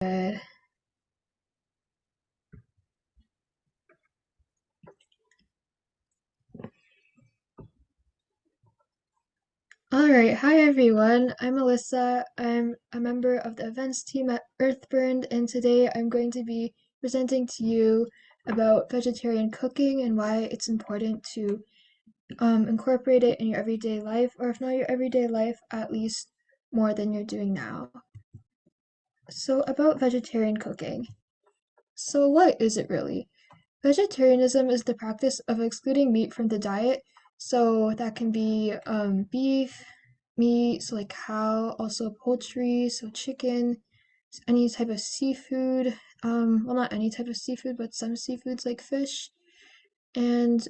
Good. All right, hi everyone. I'm Alyssa. I'm a member of the events team at EarthBurned, and today I'm going to be presenting to you about vegetarian cooking and why it's important to incorporate it in your everyday life, or if not your everyday life, at least more than you're doing now. So, about vegetarian cooking. So, what is it really? Vegetarianism is the practice of excluding meat from the diet. So that can be beef, meat, so like cow, also poultry, so chicken, any type of seafood. Well, not any type of seafood, but some seafoods like fish. And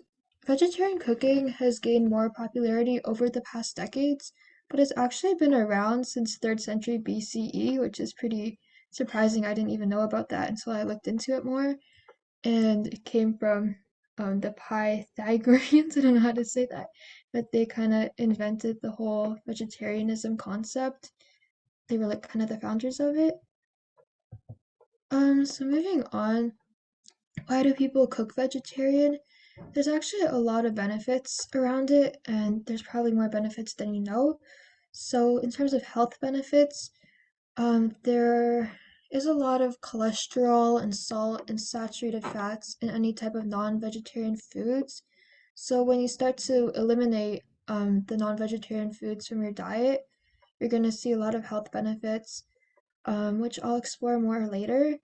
vegetarian cooking has gained more popularity over the past decades, but it's actually been around since 3rd century BCE, which is pretty surprising. I didn't even know about that until I looked into it more, and it came from the Pythagoreans. I don't know how to say that, but they kind of invented the whole vegetarianism concept. They were like kind of the founders of it. So moving on, why do people cook vegetarian? There's actually a lot of benefits around it, and there's probably more benefits than you know. So in terms of health benefits, there is a lot of cholesterol and salt and saturated fats in any type of non-vegetarian foods. So when you start to eliminate the non-vegetarian foods from your diet, you're going to see a lot of health benefits, which I'll explore more later.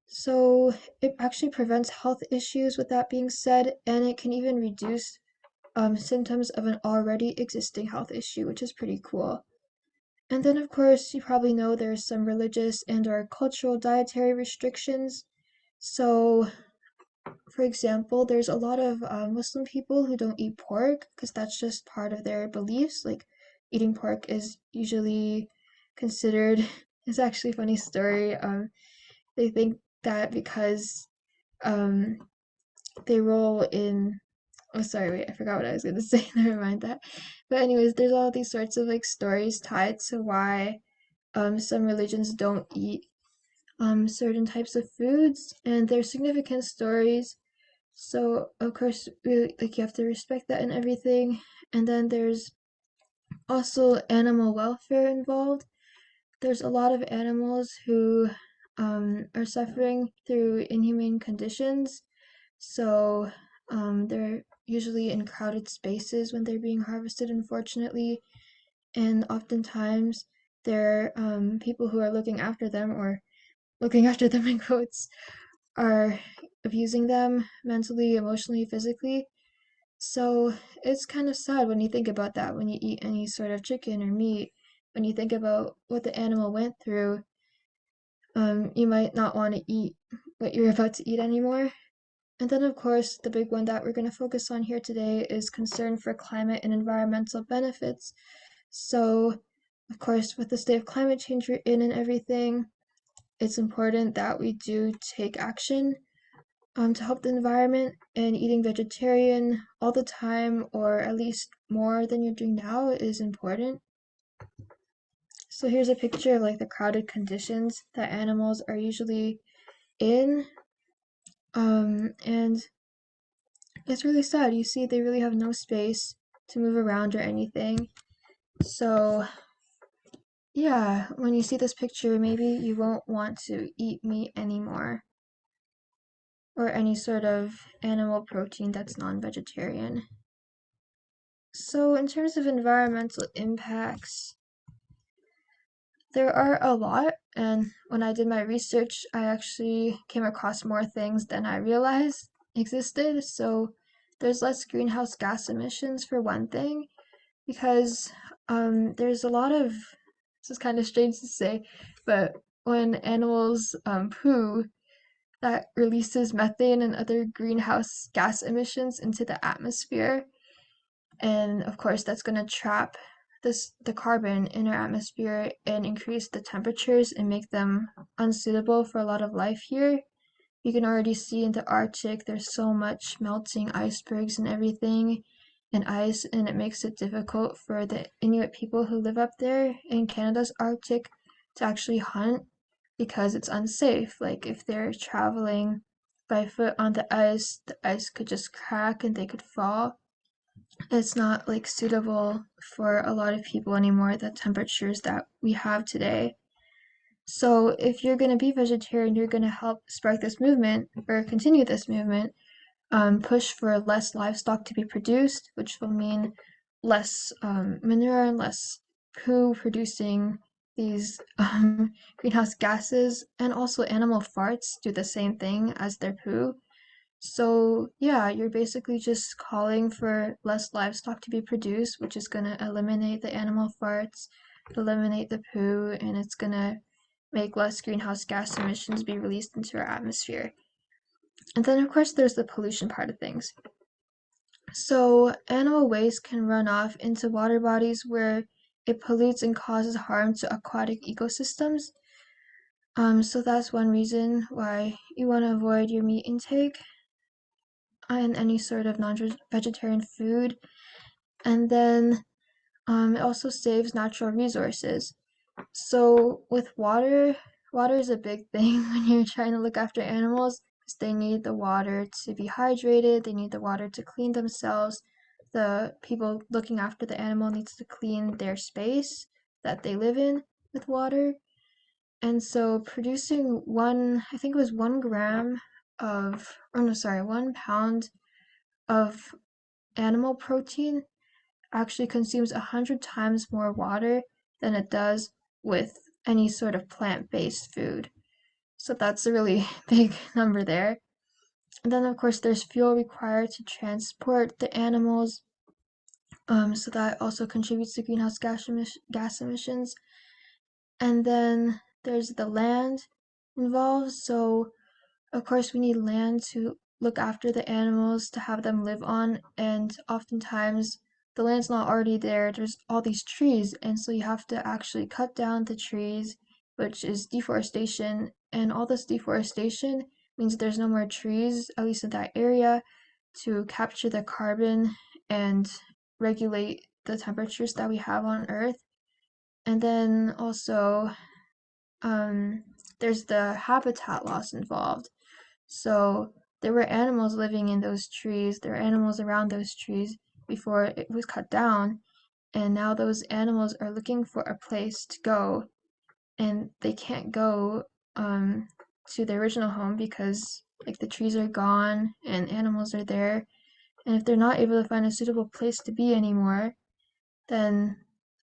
So it actually prevents health issues with that being said, and it can even reduce symptoms of an already existing health issue, which is pretty cool. And then, of course, you probably know there's some religious and or cultural dietary restrictions. So, for example, there's a lot of Muslim people who don't eat pork because that's just part of their beliefs. Like, eating pork is usually considered. It's actually a funny story. They think that because um, they roll in. Oh, sorry, wait, I forgot what I was gonna say. Never mind that. But anyways, there's all these sorts of like stories tied to why some religions don't eat certain types of foods, and there's significant stories. So of course, like you have to respect that and everything. And then there's also animal welfare involved. There's a lot of animals who are suffering through inhumane conditions. So they're usually in crowded spaces when they're being harvested, unfortunately, and oftentimes there are people who are looking after them, or looking after them in quotes, are abusing them mentally, emotionally, physically. So it's kind of sad when you think about that, when you eat any sort of chicken or meat, when you think about what the animal went through, you might not want to eat what you're about to eat anymore. And then, of course, the big one that we're going to focus on here today is concern for climate and environmental benefits. So, of course, with the state of climate change we're in and everything, it's important that we do take action to help the environment, and eating vegetarian all the time, or at least more than you're doing now, is important. So here's a picture of like the crowded conditions that animals are usually in, and it's really sad. You see, they really have no space to move around or anything. So yeah, when you see this picture, maybe you won't want to eat meat anymore, or any sort of animal protein that's non-vegetarian. So in terms of environmental impacts, there are a lot, and when I did my research, I actually came across more things than I realized existed. So there's less greenhouse gas emissions for one thing, because there's a lot of, this is kind of strange to say, but when animals poo, that releases methane and other greenhouse gas emissions into the atmosphere. And of course, that's going to trap the carbon in our atmosphere and increase the temperatures and make them unsuitable for a lot of life here. You can already see in the Arctic, there's so much melting icebergs and everything, and ice, and it makes it difficult for the Inuit people who live up there in Canada's Arctic to actually hunt. because it's unsafe. Like if they're traveling by foot on the ice could just crack and they could fall. It's not like suitable for a lot of people anymore, the temperatures that we have today. So if you're going to be vegetarian, you're going to help spark this movement or continue this movement, push for less livestock to be produced, which will mean less manure and less poo producing these greenhouse gases, and also animal farts do the same thing as their poo. So yeah, you're basically just calling for less livestock to be produced, which is gonna eliminate the animal farts, eliminate the poo, and it's gonna make less greenhouse gas emissions be released into our atmosphere. And then of course there's the pollution part of things. So animal waste can run off into water bodies where it pollutes and causes harm to aquatic ecosystems. So that's one reason why you want to avoid your meat intake and any sort of non-vegetarian food. And then it also saves natural resources. So with water, water is a big thing when you're trying to look after animals because they need the water to be hydrated, they need the water to clean themselves. The people looking after the animal needs to clean their space that they live in with water. And so producing I think it was 1 gram of, oh no, sorry, 1 pound of animal protein actually consumes 100 times more water than it does with any sort of plant-based food. So that's a really big number there. And then of course there's fuel required to transport the animals. So that also contributes to greenhouse gas emissions. And then there's the land involved. So of course, we need land to look after the animals, to have them live on, and oftentimes the land's not already there. There's all these trees, and so you have to actually cut down the trees, which is deforestation. And all this deforestation means there's no more trees, at least in that area, to capture the carbon and regulate the temperatures that we have on Earth. And then also, um, there's the habitat loss involved. So there were animals living in those trees, there were animals around those trees before it was cut down, and now those animals are looking for a place to go, and they can't go to their original home because like the trees are gone and animals are there, and if they're not able to find a suitable place to be anymore, then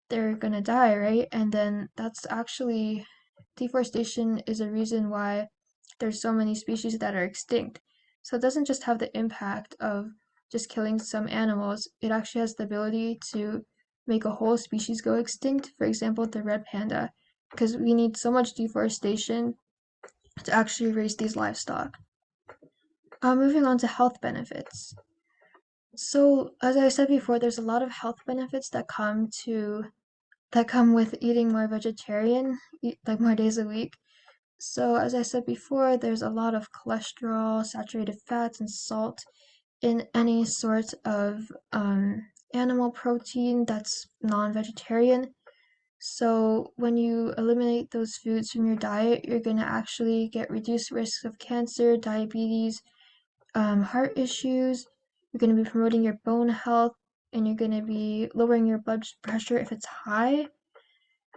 they're gonna die, right? And then that's actually deforestation is a reason why there's so many species that are extinct. So it doesn't just have the impact of just killing some animals, it actually has the ability to make a whole species go extinct. For example, the red panda, because we need so much deforestation to actually raise these livestock. Moving on to health benefits. So, as I said before, there's a lot of health benefits that come with eating more vegetarian, like more days a week. So, as I said before, there's a lot of cholesterol, saturated fats, and salt in any sort of animal protein that's non-vegetarian. So, when you eliminate those foods from your diet, you're going to actually get reduced risks of cancer, diabetes, heart issues. You're going to be promoting your bone health, and you're going to be lowering your blood pressure if it's high.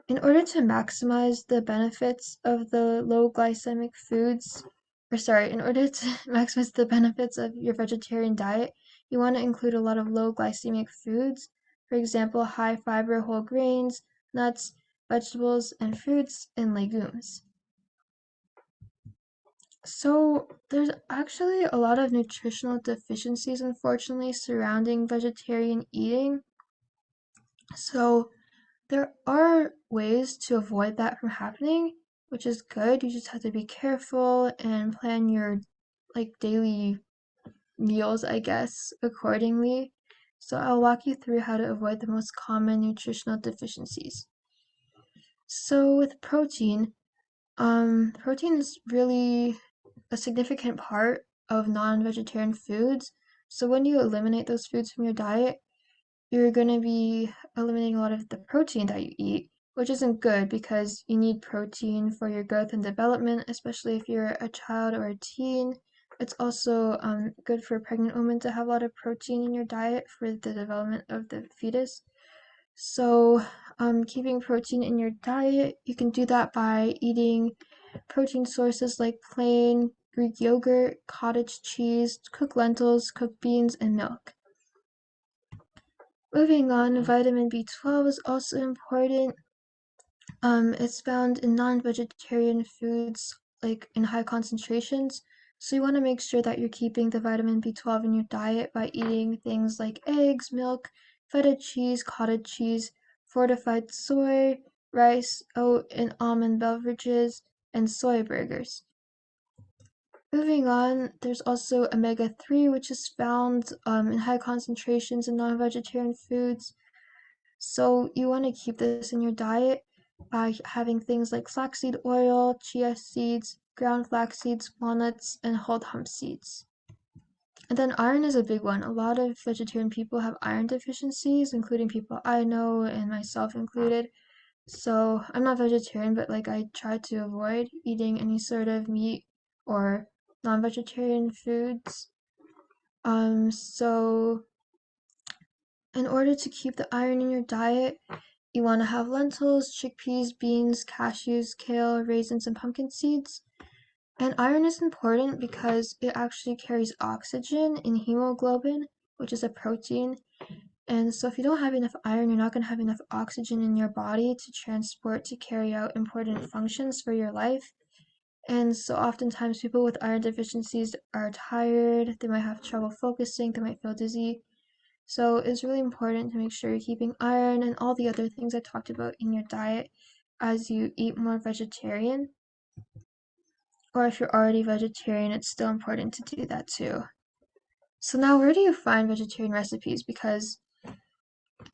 In order to maximize the benefits of the low glycemic foods, or sorry, in order to maximize the benefits of your vegetarian diet, you want to include a lot of low glycemic foods. For example, high fiber whole grains, nuts, vegetables, and fruits and legumes. So, there's actually a lot of nutritional deficiencies, unfortunately, surrounding vegetarian eating. So, there are ways to avoid that from happening, which is good. You just have to be careful and plan your like daily meals, I guess, accordingly. So I'll walk you through how to avoid the most common nutritional deficiencies. So with protein, protein is really a significant part of non-vegetarian foods. So when you eliminate those foods from your diet, you're going to be eliminating a lot of the protein that you eat. which isn't good because you need protein for your growth and development, especially if you're a child or a teen. It's also good for pregnant women to have a lot of protein in your diet for the development of the fetus. So, keeping protein in your diet, you can do that by eating protein sources like plain Greek yogurt, cottage cheese, cooked lentils, cooked beans, and milk. Moving on, vitamin B12 is also important. It's found in non-vegetarian foods, like in high concentrations. So you want to make sure that you're keeping the vitamin B12 in your diet by eating things like eggs, milk, feta cheese, cottage cheese, fortified soy, rice, oat, and almond beverages, and soy burgers. Moving on, there's also omega-3, which is found in high concentrations in non-vegetarian foods. So you want to keep this in your diet by having things like flaxseed oil, chia seeds, ground flax seeds, walnuts, and whole hemp seeds. And then iron is a big one. A lot of vegetarian people have iron deficiencies, including people I know and myself included. So I'm not vegetarian, but like I try to avoid eating any sort of meat or non-vegetarian foods. So in order to keep the iron in your diet, you want to have lentils, chickpeas, beans, cashews, kale, raisins, and pumpkin seeds. And iron is important because it actually carries oxygen in hemoglobin, which is a protein. And so if you don't have enough iron, you're not going to have enough oxygen in your body to transport to carry out important functions for your life. And so oftentimes people with iron deficiencies are tired, they might have trouble focusing, they might feel dizzy. So it's really important to make sure you're keeping iron and all the other things I talked about in your diet as you eat more vegetarian. Or if you're already vegetarian, it's still important to do that too. So now where do you find vegetarian recipes? Because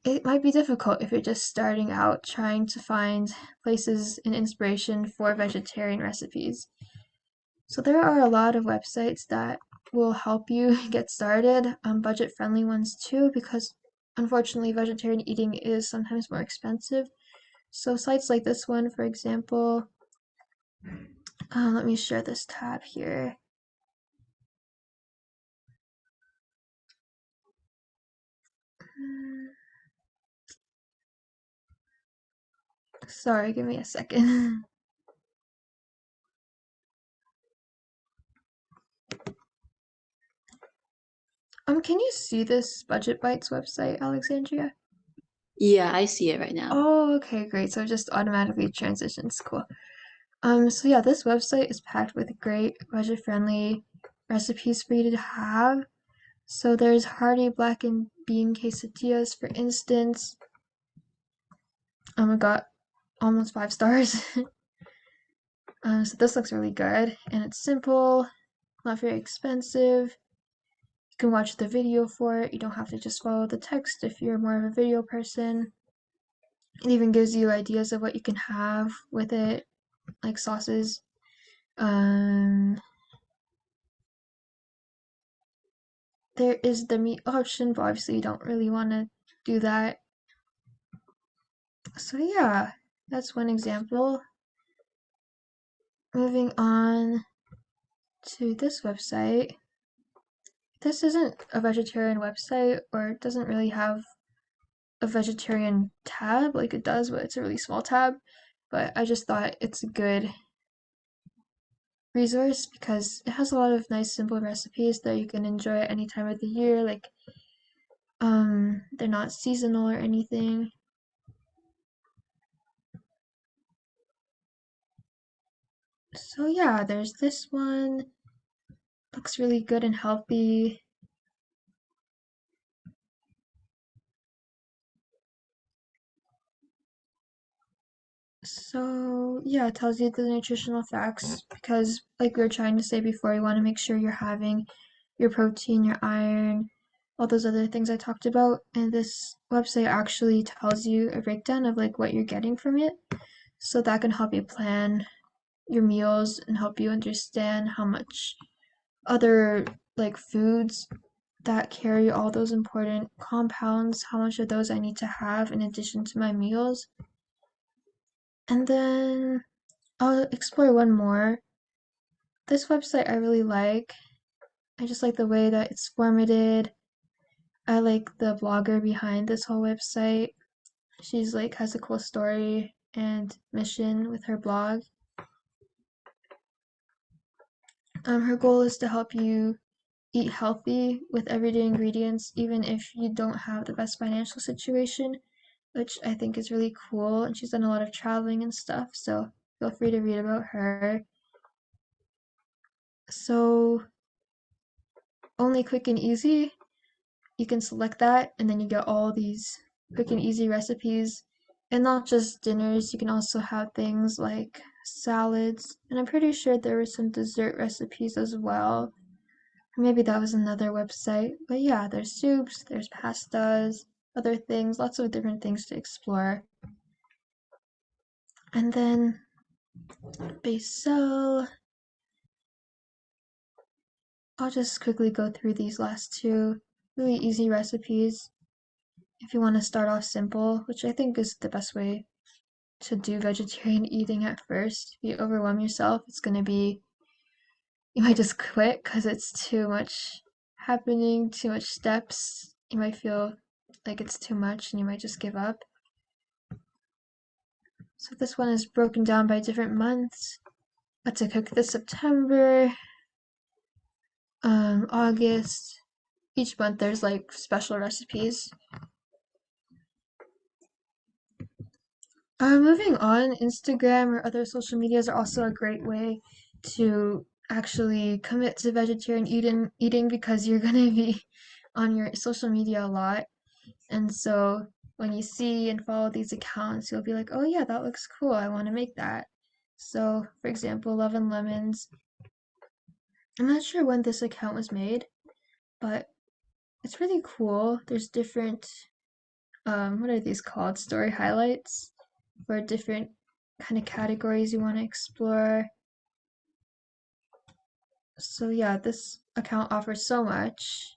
it might be difficult if you're just starting out trying to find places and inspiration for vegetarian recipes. So there are a lot of websites that will help you get started, budget-friendly ones too, because unfortunately vegetarian eating is sometimes more expensive. So sites like this one, for example, let me share this tab here. Sorry, give me a second. Can you see this Budget Bites website, Alexandria? Yeah, I see it right now. Oh, okay, great. So it just automatically transitions. Cool. So yeah, this website is packed with great budget-friendly recipes for you to have. So there's hearty black and bean quesadillas, for instance. I got almost 5 stars. So this looks really good, and it's simple, not very expensive. You can watch the video for it. You don't have to just follow the text if you're more of a video person. It even gives you ideas of what you can have with it, like sauces. Um, there is the meat option, but obviously you don't really want to do that. So yeah, that's one example. Moving on to this website. This isn't a vegetarian website, or it doesn't really have a vegetarian tab like it does, but it's a really small tab. But I just thought it's a good resource because it has a lot of nice simple recipes that you can enjoy at any time of the year. Like they're not seasonal or anything. So yeah, there's this one. Looks really good and healthy. So yeah, it tells you the nutritional facts because like we were trying to say before, you want to make sure you're having your protein, your iron, all those other things I talked about. And this website actually tells you a breakdown of like what you're getting from it. So that can help you plan your meals and help you understand how much other like foods that carry all those important compounds, how much of those I need to have in addition to my meals. And then I'll explore one more. This website I really like. I just like the way that it's formatted. I like the blogger behind this whole website. She's like has a cool story and mission with her blog. Her goal is to help you eat healthy with everyday ingredients, even if you don't have the best financial situation, which I think is really cool. And she's done a lot of traveling and stuff, so feel free to read about her. So, only quick and easy, you can select that, and then you get all these quick and easy recipes. And not just dinners, you can also have things like salads. And I'm pretty sure there were some dessert recipes as well. Maybe that was another website. But yeah, there's soups, there's pastas, other things, lots of different things to explore. And then basil, I'll just quickly go through these last two really easy recipes if you want to start off simple, which I think is the best way to do vegetarian eating at first. If you overwhelm yourself, it's going to be, you might just quit because it's too much happening, too much steps. You might feel like it's too much and you might just give up. So this one is broken down by different months. What to cook this September, August. Each month there's like special recipes. Moving on, Instagram or other social medias are also a great way to actually commit to vegetarian eating because you're gonna be on your social media a lot. And so when you see and follow these accounts, you'll be like, oh yeah, that looks cool. I want to make that. So, for example, Love and Lemons. I'm not sure when this account was made, but it's really cool. There's different, what are these called? Story highlights for different kind of categories you want to explore. So yeah, this account offers so much.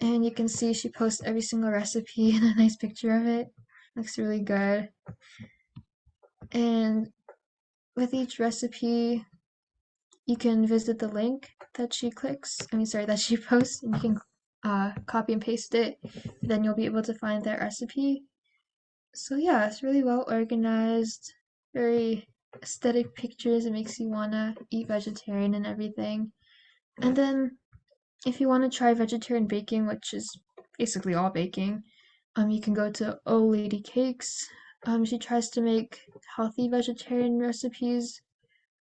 And you can see she posts every single recipe and a nice picture of it. Looks really good. And with each recipe, you can visit the link that she clicks, that she posts, and you can copy and paste it. Then you'll be able to find that recipe. So yeah, it's really well organized, very aesthetic pictures. It makes you wanna eat vegetarian and everything. And then if you want to try vegetarian baking, which is basically all baking, you can go to Old Lady Cakes. She tries to make healthy vegetarian recipes,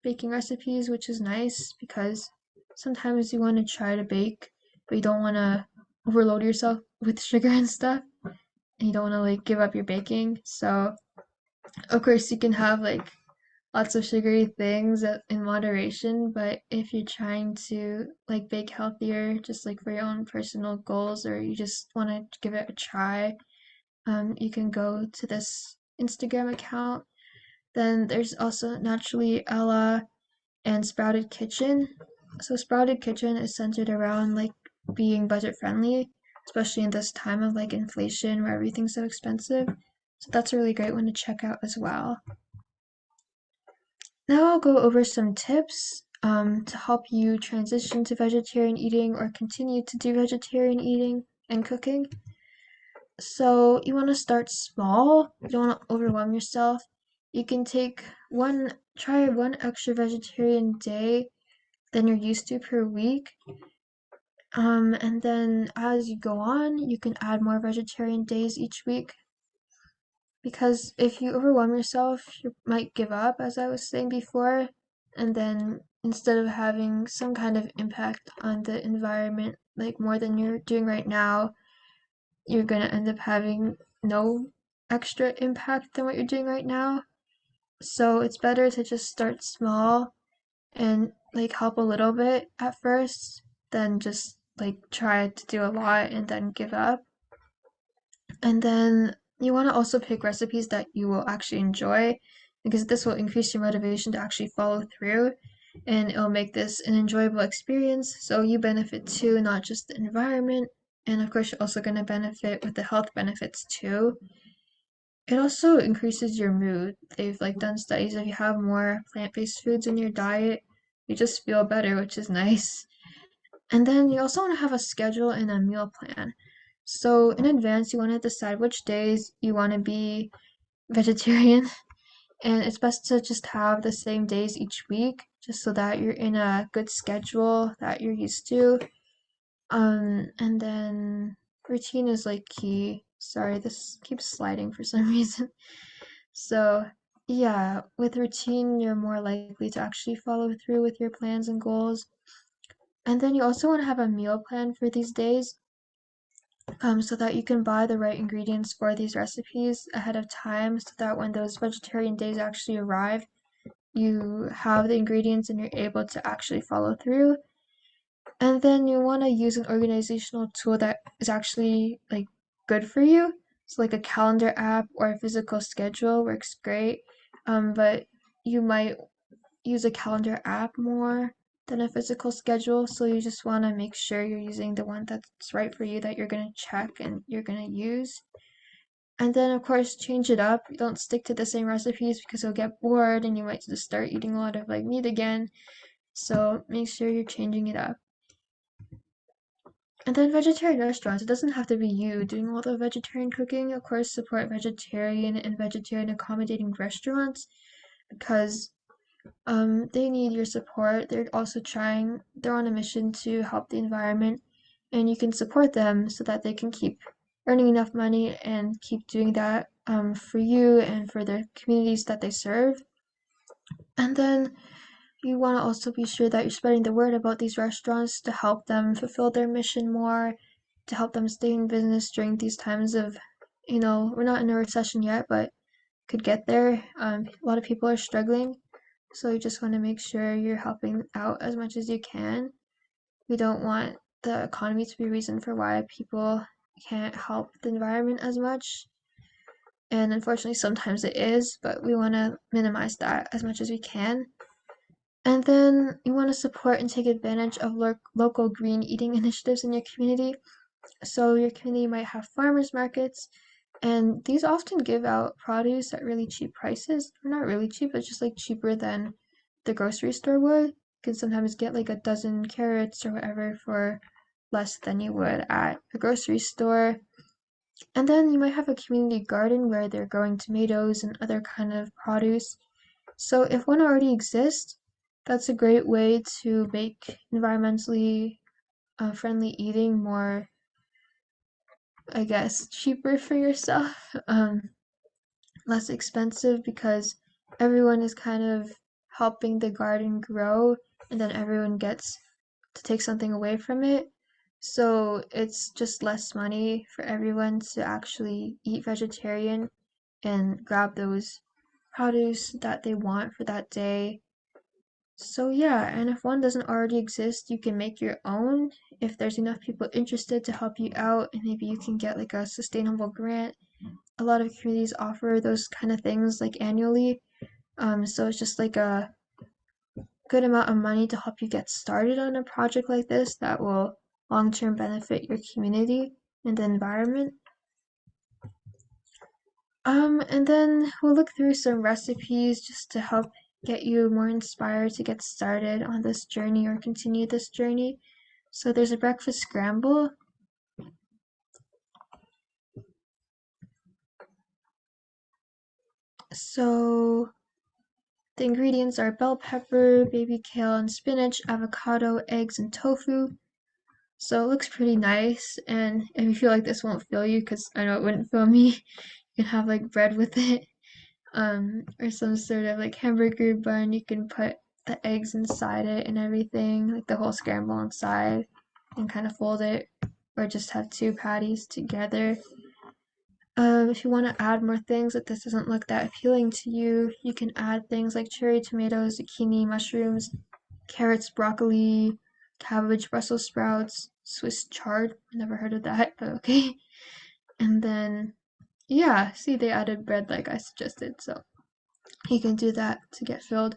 baking recipes, which is nice because sometimes you want to try to bake, but you don't want to overload yourself with sugar and stuff, and you don't want to like give up your baking. So, of course, you can have like lots of sugary things in moderation, but if you're trying to like bake healthier, just like for your own personal goals, or you just want to give it a try, you can go to this Instagram account. Then there's also Naturally Ella and Sprouted Kitchen. So Sprouted Kitchen is centered around like being budget friendly, especially in this time of like inflation where everything's so expensive. So that's a really great one to check out as well. Now I'll go over some tips to help you transition to vegetarian eating or continue to do vegetarian eating and cooking. So you want to start small. You don't want to overwhelm yourself. You can try one extra vegetarian day than you're used to per week. And then as you go on, you can add more vegetarian days each week. Because if you overwhelm yourself, you might give up, as I was saying before, and then instead of having some kind of impact on the environment, like more than you're doing right now, you're gonna end up having no extra impact than what you're doing right now. So it's better to just start small and like help a little bit at first than just like try to do a lot and then give up. And then you want to also pick recipes that you will actually enjoy because this will increase your motivation to actually follow through and it'll make this an enjoyable experience. So you benefit too, not just the environment. And of course, you're also going to benefit with the health benefits too. it also increases your mood. They've like done studies if you have more plant-based foods in your diet, you just feel better, which is nice. And then you also want to have a schedule and a meal plan. So in advance, you want to decide which days you want to be vegetarian, and it's best to just have the same days each week, just so that you're in a good schedule that you're used to. And then routine is like key. Sorry, this keeps sliding for some reason. So, yeah, with routine, you're more likely to actually follow through with your plans and goals. And then you also want to have a meal plan for these days, so that you can buy the right ingredients for these recipes ahead of time so that when those vegetarian days actually arrive, you have the ingredients and you're able to actually follow through. And then you want to use an organizational tool that is actually like good for you. So like a calendar app or a physical schedule works great. But you might use a calendar app more than a physical schedule. So you just want to make sure you're using the one that's right for you, that you're going to check and you're going to use. And then, of course, change it up. Don't stick to the same recipes because you'll get bored and you might just start eating a lot of like meat again. So make sure you're changing it up. And then vegetarian restaurants. It doesn't have to be you doing all the vegetarian cooking. Of course, support vegetarian and vegetarian accommodating restaurants because they need your support. They're on a mission to help the environment, and you can support them so that they can keep earning enough money and keep doing that for you and for the communities that they serve. And then you want to also be sure that you're spreading the word about these restaurants to help them fulfill their mission more, to help them stay in business during these times of, we're not in a recession yet, but could get there. A lot of people are struggling, so you just want to make sure you're helping out as much as you can. We don't want the economy to be a reason for why people can't help the environment as much. And unfortunately, sometimes it is, but we want to minimize that as much as we can. And then you want to support and take advantage of local green eating initiatives in your community. So your community might have farmers markets, and these often give out produce at really cheap prices. Or not really cheap, but just like cheaper than the grocery store would. You can sometimes get like a dozen carrots or whatever for less than you would at a grocery store. And then you might have a community garden where they're growing tomatoes and other kind of produce. So if one already exists, that's a great way to make environmentally friendly eating more, I guess, cheaper for yourself, less expensive because everyone is kind of helping the garden grow and then everyone gets to take something away from it. So it's just less money for everyone to actually eat vegetarian and grab those produce that they want for that day. So yeah, and if one doesn't already exist, you can make your own if there's enough people interested to help you out, and maybe you can get like a sustainable grant. A lot of communities offer those kind of things like annually. So it's just like a good amount of money to help you get started on a project like this that will long term benefit your community and the environment. And then we'll look through some recipes just to help get you more inspired to get started on this journey or continue this journey. So there's a breakfast scramble. So the ingredients are bell pepper, baby kale, and spinach, avocado, eggs, and tofu. So it looks pretty nice. And if you feel like this won't fill you, because I know it wouldn't fill me, you can have like bread with it. Or some sort of like hamburger bun. You can put the eggs inside it and everything, like the whole scramble inside, and kind of fold it, or just have two patties together. If you want to add more things, if this doesn't look that appealing to you, you can add things like cherry tomatoes, zucchini, mushrooms, carrots, broccoli, cabbage, Brussels sprouts, Swiss chard. I never heard of that, but okay. And then, yeah, see, they added bread like I suggested, so you can do that to get filled.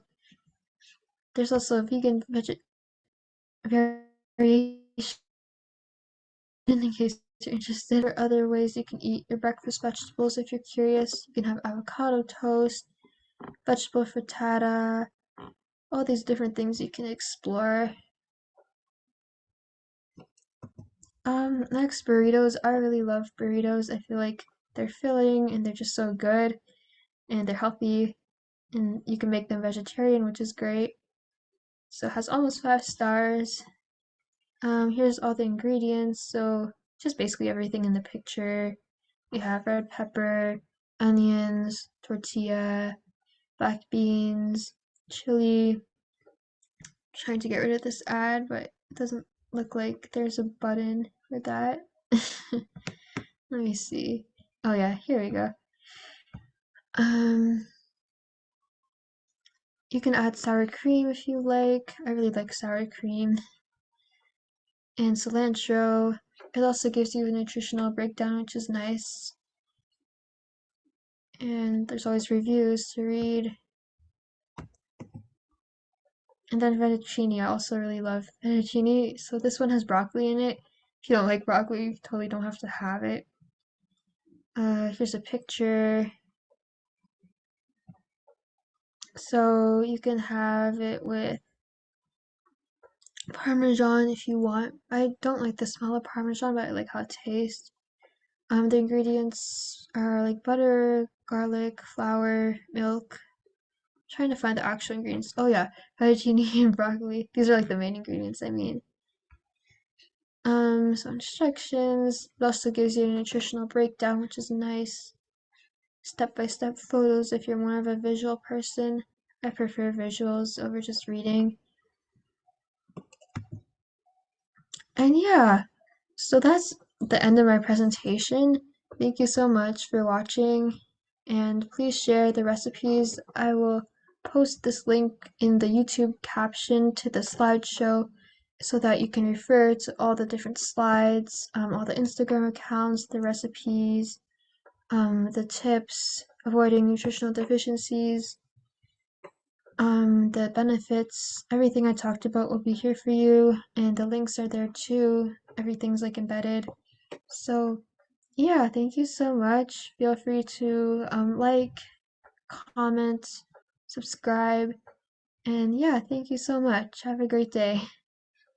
There's also a vegan variation in case you're interested, or other ways you can eat your breakfast vegetables if you're curious. You can have avocado toast, vegetable frittata, all these different things you can explore. Next, burritos. I really love burritos. I feel like they're filling and they're just so good and they're healthy, and you can make them vegetarian, which is great. So it has almost 5 stars. Here's all the ingredients. So just basically everything in the picture. We have red pepper, onions, tortilla, black beans, chili. Trying to get rid of this ad, but it doesn't look like there's a button for that. Let me see. Oh yeah, here we go. Um, you can add sour cream if you like. I really like sour cream. And cilantro. It also gives you a nutritional breakdown, which is nice. And there's always reviews to read. And then fettuccine. I also really love fettuccine. So this one has broccoli in it. If you don't like broccoli, you totally don't have to have it. Here's a picture. So you can have it with Parmesan if you want. I don't like the smell of Parmesan, but I like how it tastes. The ingredients are like butter, garlic, flour, milk. Trying to find the actual ingredients. Oh yeah, fettuccine and broccoli. These are like the main ingredients, I mean. Some instructions. It also gives you a nutritional breakdown, which is nice. Step-by-step photos if you're more of a visual person. I prefer visuals over just reading. And yeah, so that's the end of my presentation. Thank you so much for watching, and please share the recipes. I will post this link in the YouTube caption to the slideshow so that you can refer to all the different slides, all the Instagram accounts, the recipes, the tips, avoiding nutritional deficiencies, the benefits, everything I talked about will be here for you, and the links are there too. Everything's like embedded. So, yeah, thank you so much. Feel free to like, comment, subscribe, and yeah, thank you so much. Have a great day.